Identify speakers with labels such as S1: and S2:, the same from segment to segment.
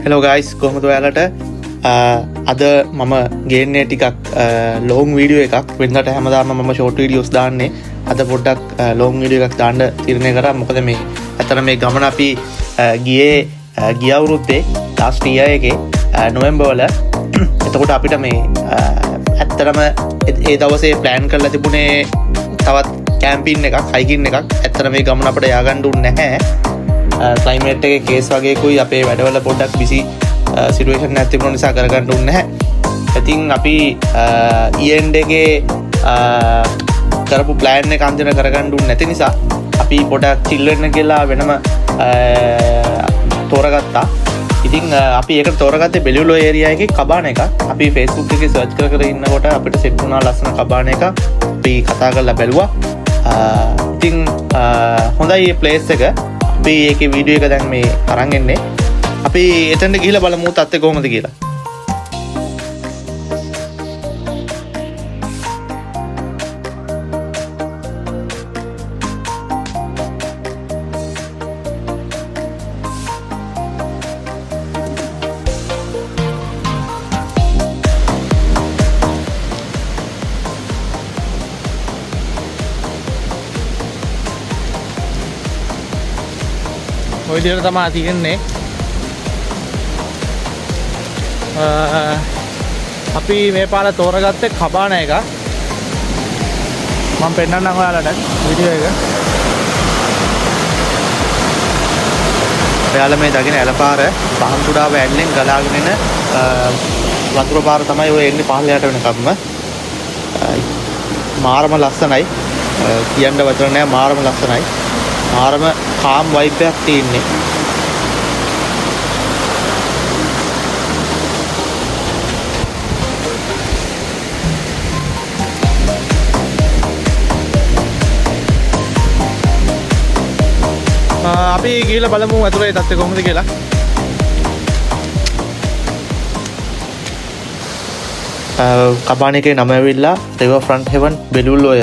S1: Hello guys, කොහොමද ඔයාලට? අද මම ගේන්නේ ටිකක් ලොං වීඩියෝ එකක්. වෙනදාට හැමදාම මම ෂෝට් වීඩියෝස් දාන්නේ. අද පොඩ්ඩක් ලොං වීඩියෝ එකක් දාන්න තීරණය කරා. මොකද මේ අතන මේ ගමන අපි ගිය අවුරුද්දේ ලාස්ට් ඉයර් එකේ නොවැම්බර් වල එතකොට අපිට මේ ඇත්තටම ඒ දවසේ ප්ලෑන් කරලා තිබුණේ තවත් කැම්පින් එකක්, හයිකින් එකක්. ඇත්තට මේ ගමන අපිට ය아가න්න දුන්නේ නැහැ. ක්ලයිමේට් එකේ කේස් වගේකුයි අපේ වැඩවල පොඩ්ඩක් බිසි සිටුේෂන් එකක් තිබුණ නිසා කරගන්න දුන්නේ නැහැ. ඉතින් අපි ඊඑන්ඩ් එකේ කරපු ප්ලෑන් එක අන්තිම කරගන්න දුන්නේ නැති නිසා අපි පොඩ්ඩක් චිල් වෙන්න කියලා වෙනම තෝරගත්තා. ඉතින් අපි ඒකට තෝරගත්තේ බෙලියුලෝ ඒරියා එකේ කබාන එකක්. අපි Facebook එකේ සර්ච් කර ඉන්නකොට අපිට සෙට් වුණා ලස්සන කබාන එකක්. අපි කතා කරලා බැලුවා. ඉතින් හොඳයි මේ ප්ලේස් එක. අපි ඒකේ වීඩියෝ එක දැන් මේ අරන් එන්නේ. අපි එතනට ගිහිල්ලා බලමු තත්ත්වය කොහොමද කියලා. ඔය විදිහට තමයි තියෙන්නේ. අපි මේ පාර තෝරගත්තේ කබාන එක. මම පෙන්නන්නම් ඔයාලට වීඩියෝ එක. ඔයාලා මේ දකින ඇලපාර පහන් කුඩාව ඇල්ලෙන් ගලාගෙන එන වතුර පාර තමයි ඔය එන්නේ පහළට වෙනකම්ම. මාරම ලස්සනයි. කියන්න වචන නැහැ, මාරම ලස්සනයි. මාරම කාම් වයිබ් එකක් තියෙන්නේ. අපි ගිහිල්ලා බලමු අතුරේ තත්ත්වය කොහොමද කියලා. කබාන එකේ නම ඇවිල්ලා රිවර් ෆ්‍රන්ට් හෙවන් බෙලියුලෝය.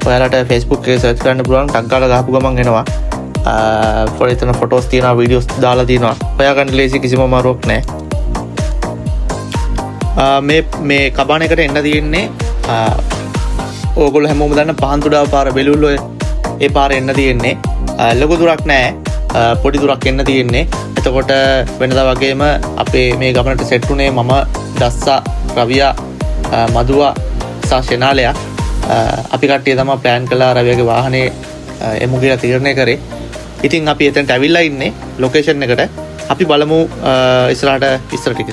S1: ඔයාලට Facebook එකේ සර්ච් කරන්න පුළුවන්. ටග් ගාලා ගහපු ගමන් එනවා. එතන ෆොටෝස් තියෙනවා, වීඩියෝස් දාලා තියෙනවා. හොයාගන්න ලේසි, කිසිම අමාරුවක් නැහැ. මේ කබාන එකට එන්න තියෙන්නේ ඕගොල්ලෝ හැමෝම දන්න පහන්තුඩාව පාර බෙලියුලෝය. ඒ පාරේ එන්න තියෙන්නේ. ලොකු දුරක් නැහැ. පොඩි දුරක් එන්න තියෙන්නේ. එතකොට වෙනදා වගේම අපේ මේ ගමනට සෙට් වුණේ මම, දස්සා, රවියා, මදුවා සහ ෂෙනාලයා. අපි කට්ටිය තමයි ප්ලෑන් කළා රවියාගේ වාහනේ එමු කියලා තීරණය කරේ. ඉතින් අපි එතනට ඇවිල්ලා ඉන්නේ ලොකේෂන් එකට. අපි බලමු ඉස්සරහට ඉස්සර ටික.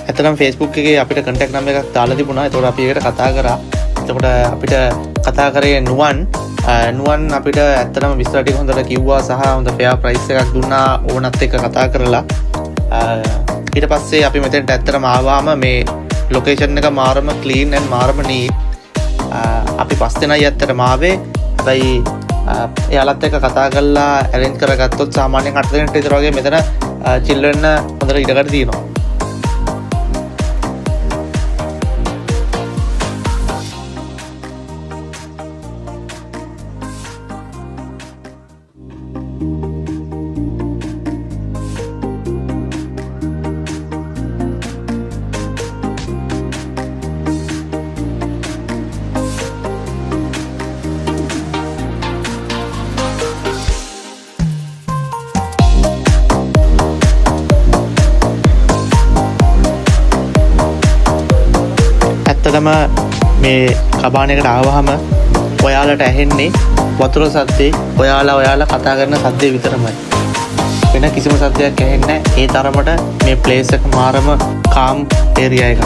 S1: ඇත්තටම Facebook එකේ අපිට contact number එකක් දාලා තිබුණා. ඒතකොට අපි ඒකට කතා කරා. එතකොට අපිට කතා කරේ නුවන් අපිට ඇත්තටම විස්තර ටික හොඳට කිව්වා සහ හොඳ ෆෙයා ප්‍රයිස් එකක් දුන්නා ඕනත් එක්ක කතා කරලා. ඊට පස්සේ අපි මෙතෙන්ට ඇත්තටම ආවම මේ ලොකේෂන් එක මාරම ක්ලීන් ඇන්ඩ් මාරම නීට්. අපි 5 දෙනයි ඇත්තටම ආවේ. හැබැයි එයාලත් එක්ක කතා කරලා ඇරේන්ජ් කරගත්තොත් සාමාන්‍යයෙන් 8 දෙනෙක්ට විතර වගේ මෙතන චිල් වෙන්න හොඳට ඉඩකඩ තියෙනවා. ඇත්තටම මේ කබාන එකට ආවහම ඔයාලට ඇහෙන්නේ වතුර සද්දේ, ඔයාලා කතා කරන සද්දේ විතරමයි. වෙන කිසිම සද්දයක් ඇහෙන්නේ නැහැ. ඒ තරමට මේ ප්ලේස් එක මාරම කාම් ඒරියා එකක්.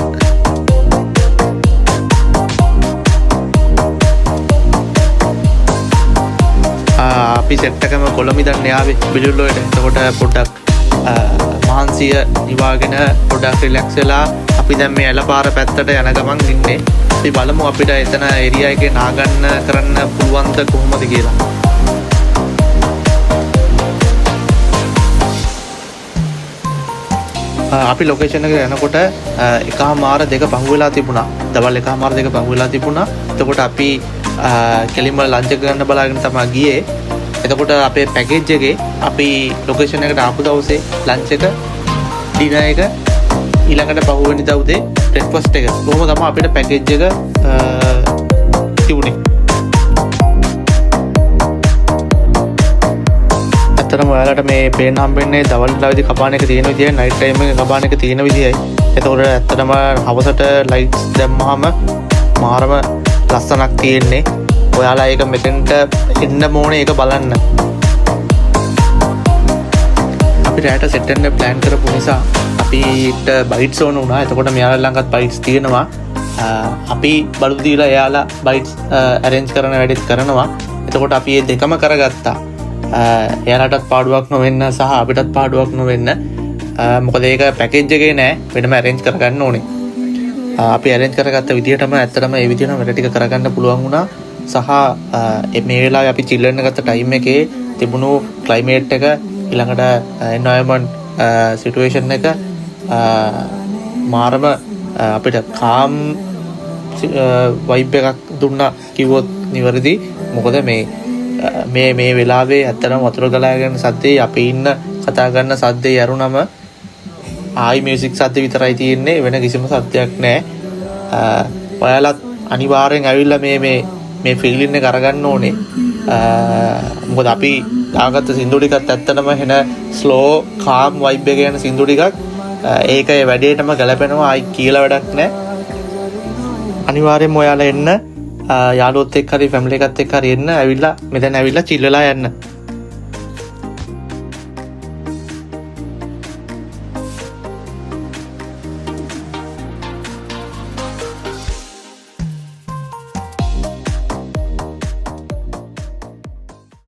S1: අපි සෙට් එකම කොළඹින් ආවේ බෙලියුලෝයට. එතකොට පොඩ්ඩක් මහන්සිය නිවාගෙන පොඩ්ඩක් රිලැක්ස් වෙලා අපි දැන් මේ ඇලපාර පැත්තට යන ගමන් ඉන්නේ. අපි බලමු අපිට එතන ඒරියා එකේ නාගන්න කරන්න පුළුවන්ද කොහොමද කියලා. අපි ලොකේෂන් එකට යනකොට එකමාර දෙක පහුවෙලා තිබුණා. දවල් එකමාර දෙක පහුවෙලා තිබුණා. එතකොට අපි කෙලින්ම ලන්ච් එක ගන්න බලාගෙන තමයි ගියේ. එතකොට අපේ පැකේජ් එකේ අපි ලොකේෂන් එකට ආපු දවසේ ලන්ච් එක ඩිනර් එක ඊළඟට පහුවෙනිදා උදේ බ්‍රෙක්ෆාස්ට් එක කොහොම තමයි අපිට පැකේජ් එක තිබුණේ. ඇත්තටම ඔයාලට මේ පේන්න හම්බෙන්නේ දවල් වෙලාවේදී කපාන එක තියෙන විදියයි නයිට් ටයිම් එකේ කපාන එක තියෙන විදියයි. එතකොට ඇත්තටම හවසට ලයිට්ස් දැම්මහම මාරම ලස්සනක් තියෙන්නේ. ඔයාලා ඒක මෙතෙන්ට එන්න ඕනේ ඒක බලන්න. අපි රැට සෙට් වෙන්න ප්ලෑන් කරපු නිසා අපිට බයිට්ස් ඕන වුණා. එතකොට මෙයාලා ළඟත් බයිට්ස් තියෙනවා. අපි බලු දීලා එයාලා බයිට්ස් අරේන්ජ් කරන වැඩේත් කරනවා. එතකොට අපි මේ දෙකම කරගත්තා. එයාලටත් පාඩුවක් නොවෙන්න සහ අපිටත් පාඩුවක් නොවෙන්න. මොකද ඒක පැකේජ් එකේ නෑ වෙනම අරේන්ජ් කරගන්න ඕනේ. අපි අරේන්ජ් කරගත්ත විදිහටම ඇත්තටම ඒ විදිහටම වැඩ ටික කරගන්න පුළුවන් වුණා. සහ මේ වෙලාවේ අපි චිල් වෙන්න ගත්ත ටයිම් එකේ තිබුණු ක්ලයිමේට් එක ඊළඟට එන්වයරන්මන්ට් සිටුේෂන් එක මාරම අපිට කාම් වයිබ් එකක් දුන්නා කිව්වොත් නිවැරදි. මොකද මේ වෙලාවේ ඇත්තටම වතුර ගලාගෙන සද්දේ අපි ඉන්න කතා කරන සද්දේ යරුණම ආයි මියුසික් සද්ද විතරයි තියෙන්නේ වෙන කිසිම සද්දයක් නැහැ. ඔයාලත් අනිවාර්යෙන් ඇවිල්ලා මේ ෆීලින් එක අරගන්න ඕනේ. මොකද අපි දාගත්ත සින්දු ටිකත් ඇත්තටම එන ස්ලෝ කාම් වයිබ් එක යන සින්දු ටිකක් ඒක ඒ වැඩේටම ගැලපෙනවා. ආයි කියලා වැඩක් නැහැ. අනිවාර්යෙන්ම ඔයාලා එන්න යාළුවොත් එක්ක හරි ෆැමිලි එකත් එක්ක හරි එන්න ඇවිල්ලා මෙතන ඇවිල්ලා චිල් වෙලා යන්න.